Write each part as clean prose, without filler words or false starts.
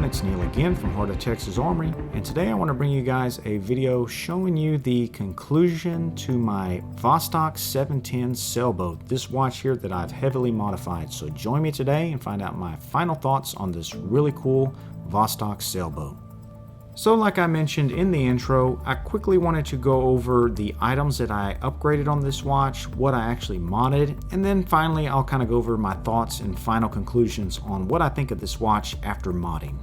It's Neil again from Heart of Texas Armory, and today I want to bring you guys a video showing you the conclusion to my Vostok 710 Sailboat, this watch here that I've heavily modified. So join me today and find out my final thoughts on this really cool Vostok Sailboat. So like I mentioned in the intro, I quickly wanted to go over the items that I upgraded on this watch, what I actually modded, and then finally I'll kind of go over my thoughts and final conclusions on what I think of this watch after modding.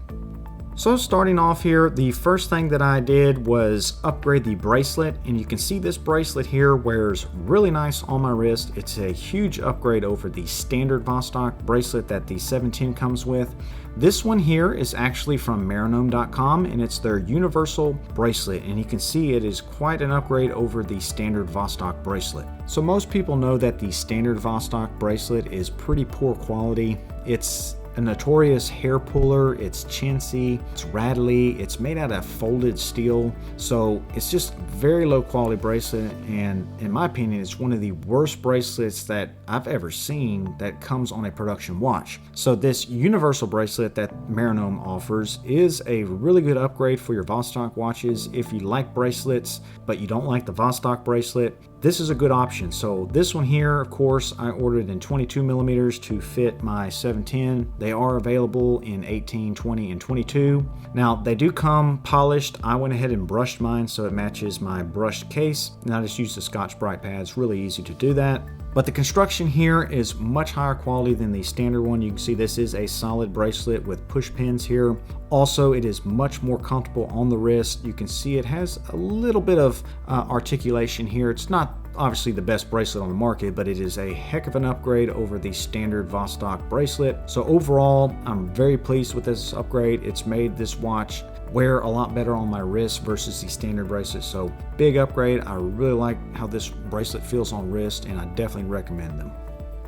So starting off here, the first thing that I did was upgrade the bracelet, and you can see this bracelet here wears really nice on my wrist. It's a huge upgrade over the standard Vostok bracelet that the 710 comes with. This one here is actually from Marinome.com, and it's their universal bracelet, and you can see it is quite an upgrade over the standard Vostok bracelet. So most people know that the standard Vostok bracelet is pretty poor quality. It's a notorious hair puller, it's chintzy, it's rattly, it's made out of folded steel, so it's just very low quality bracelet, and in my opinion it's one of the worst bracelets that I've ever seen that comes on a production watch. So this universal bracelet that Marinome offers is a really good upgrade for your Vostok watches. If you like bracelets but you don't like the Vostok bracelet, this is a good option. So this one here, of course, I ordered in 22 millimeters to fit my 710. They are available in 18, 20, and 22. Now they do come polished. I went ahead and brushed mine so it matches my brushed case, and I just used the Scotch-Brite pads. Really easy to do that. But the construction here is much higher quality than the standard one. You can see this is a solid bracelet with push pins here. Also, it is much more comfortable on the wrist. You can see it has a little bit of articulation here. It's not obviously the best bracelet on the market, but it is a heck of an upgrade over the standard Vostok bracelet. So overall, I'm very pleased with this upgrade. It's made this watch wear a lot better on my wrist versus the standard bracelet. So big upgrade. I really like how this bracelet feels on wrist, and I definitely recommend them.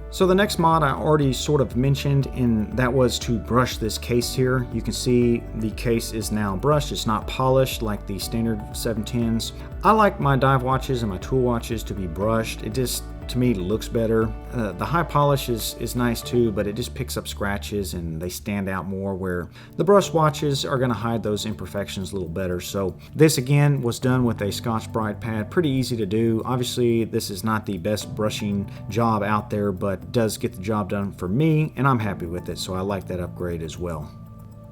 So the next mod I already sort of mentioned, and that was to brush this case here. You can see the case is now brushed. It's not polished like the standard 710s. I like my dive watches and my tool watches to be brushed. It just, to me, looks better. The high polish is nice too, but it just picks up scratches and they stand out more, where the brush watches are going to hide those imperfections a little better. So this again was done with a Scotch-Brite pad. Pretty easy to do. Obviously this is not the best brushing job out there, but does get the job done for me, and I'm happy with it. So I like that upgrade as well.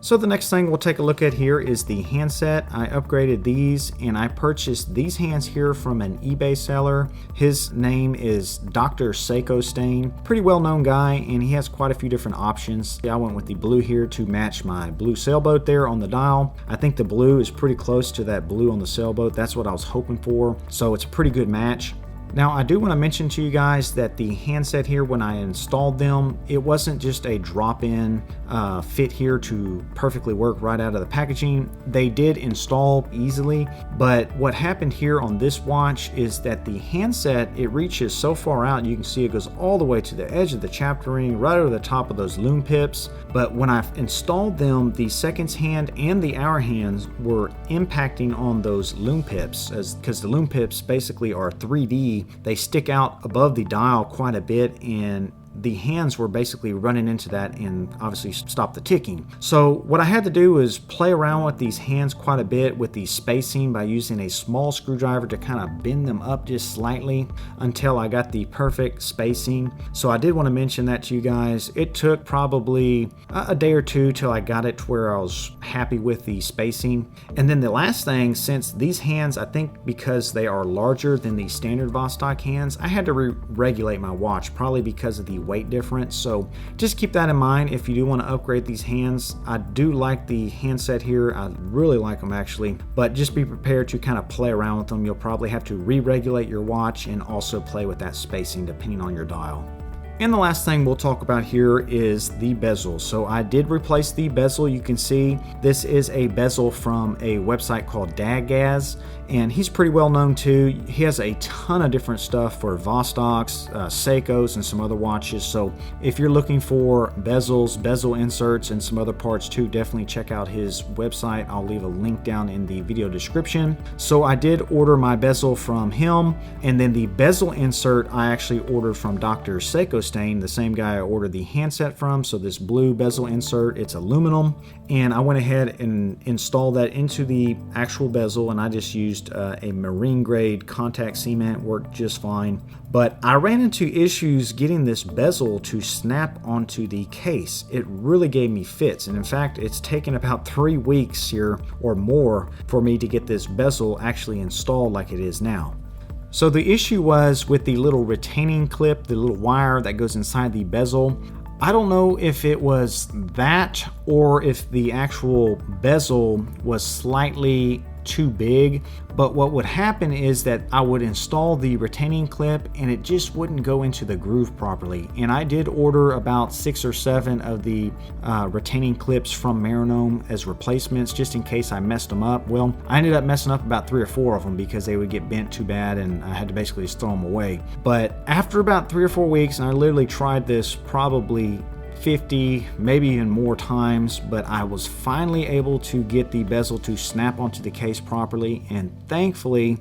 So the next thing we'll take a look at here is the handset. I upgraded these, and I purchased these hands here from an eBay seller. His name is Dr.SeikoStain. Pretty well-known guy, and he has quite a few different options. I went with the blue here to match my blue sailboat there on the dial. I think the blue is pretty close to that blue on the sailboat. That's what I was hoping for. So it's a pretty good match. Now I do want to mention to you guys that the handset here, when I installed them, it wasn't just a drop-in fit here to perfectly work right out of the packaging. They did install easily, but what happened here on this watch is that the handset, it reaches so far out, you can see it goes all the way to the edge of the chapter ring, right over the top of those loom pips. But when I installed them, the seconds hand and the hour hands were impacting on those loom pips, because the loom pips basically are 3D. They stick out above the dial quite a bit, and the hands were basically running into that and obviously stop the ticking. So what I had to do is play around with these hands quite a bit with the spacing by using a small screwdriver to kind of bend them up just slightly until I got the perfect spacing. So I did want to mention that to you guys. It took probably a day or two till I got it to where I was happy with the spacing. And then the last thing, since these hands, I think because they are larger than the standard Vostok hands, I had to regulate my watch, probably because of the weight difference. So just keep that in mind if you do want to upgrade these hands. I do like the handset here. I really like them actually, but just be prepared to kind of play around with them. You'll probably have to re-regulate your watch and also play with that spacing depending on your dial. And the last thing we'll talk about here is the bezel. So I did replace the bezel. You can see this is a bezel from a website called Dagaz, and he's pretty well known too. He has a ton of different stuff for Vostoks, Seikos, and some other watches. So if you're looking for bezels, bezel inserts, and some other parts too, definitely check out his website. I'll leave a link down in the video description. So I did order my bezel from him, and then the bezel insert I actually ordered from Dr.SeikoStain. Dr.SeikoStain, the same guy I ordered the handset from. So this blue bezel insert, it's aluminum, and I went ahead and installed that into the actual bezel, and I just used a marine grade contact cement, worked just fine. But I ran into issues getting this bezel to snap onto the case. It really gave me fits, and in fact it's taken about 3 weeks here or more for me to get this bezel actually installed like it is now. So the issue was with the little retaining clip, the little wire that goes inside the bezel. I don't know if it was that or if the actual bezel was slightly too big, but what would happen is that I would install the retaining clip and it just wouldn't go into the groove properly. And I did order about 6 or 7 of the retaining clips from Marinome as replacements just in case I messed them up. Well, I ended up messing up about 3 or 4 of them because they would get bent too bad and I had to basically just throw them away. But after about 3 or 4 weeks, and I literally tried this probably 50, maybe even more times, but I was finally able to get the bezel to snap onto the case properly, and thankfully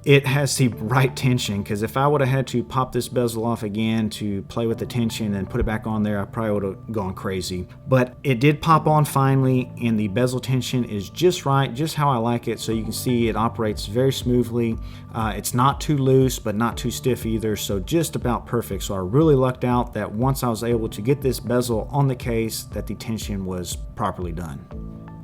it has the right tension, because if I would have had to pop this bezel off again to play with the tension and put it back on there, I probably would have gone crazy. But it did pop on finally, and the bezel tension is just right, just how I like it. So you can see it operates very smoothly. It's not too loose, but not too stiff either, so just about perfect. So I really lucked out that once I was able to get this bezel on the case, that the tension was properly done.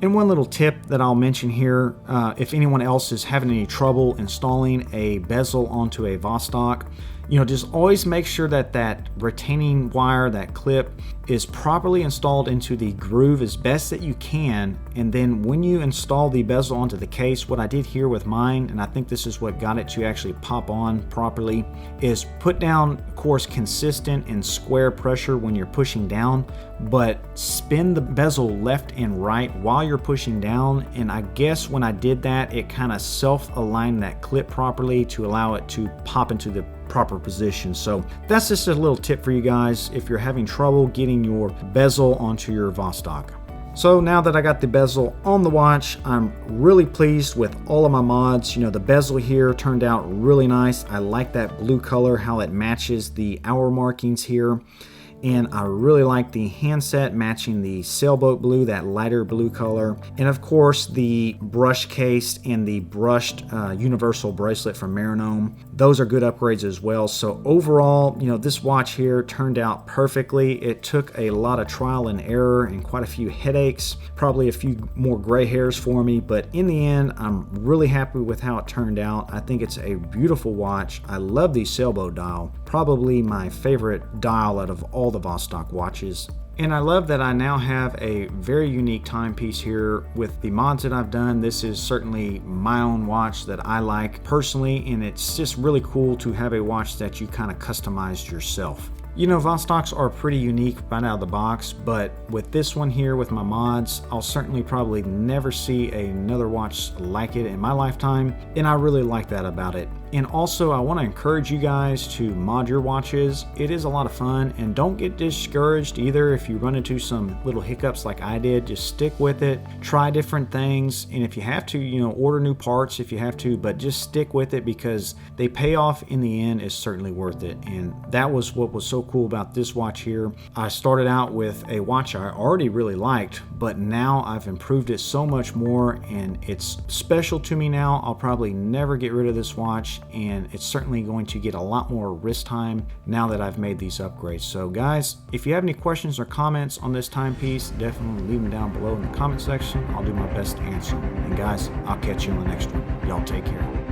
And one little tip that I'll mention here, if anyone else is having any trouble installing a bezel onto a Vostok, just always make sure that that retaining wire, that clip, is properly installed into the groove as best that you can. And then when you install the bezel onto the case, what I did here with mine, and I think this is what got it to actually pop on properly, is put down, of course, consistent and square pressure when you're pushing down, but spin the bezel left and right while you're pushing down. And I guess when I did that, it kind of self-aligned that clip properly to allow it to pop into the proper position. So that's just a little tip for you guys if you're having trouble getting your bezel onto your Vostok. So now that I got the bezel on the watch, I'm really pleased with all of my mods. The bezel here turned out really nice. I like that blue color, how it matches the hour markings here. And I really like the handset matching the Sailboat blue, that lighter blue color. And of course, the brush case and the brushed universal bracelet from Marinome. Those are good upgrades as well. So overall, this watch here turned out perfectly. It took a lot of trial and error and quite a few headaches, probably a few more gray hairs for me. But in the end, I'm really happy with how it turned out. I think it's a beautiful watch. I love the Sailboat dial. Probably my favorite dial out of all the Vostok watches. And I love that I now have a very unique timepiece here with the mods that I've done. This is certainly my own watch that I like personally, and it's just really cool to have a watch that you kind of customized yourself. Vostoks are pretty unique right out of the box, but with this one here with my mods, I'll certainly probably never see another watch like it in my lifetime, and I really like that about it. And also, I want to encourage you guys to mod your watches. It is a lot of fun, and don't get discouraged either if you run into some little hiccups like I did. Just stick with it, try different things, and if you have to, order new parts if you have to, but just stick with it because they pay off in the end. Is certainly worth it. And that was what was so cool about this watch here. I started out with a watch I already really liked, but now I've improved it so much more, and it's special to me now. I'll probably never get rid of this watch, and it's certainly going to get a lot more wrist time now that I've made these upgrades. So guys, if you have any questions or comments on this timepiece, definitely leave them down below in the comment section. I'll do my best to answer them. And guys, I'll catch you on the next one. Y'all take care.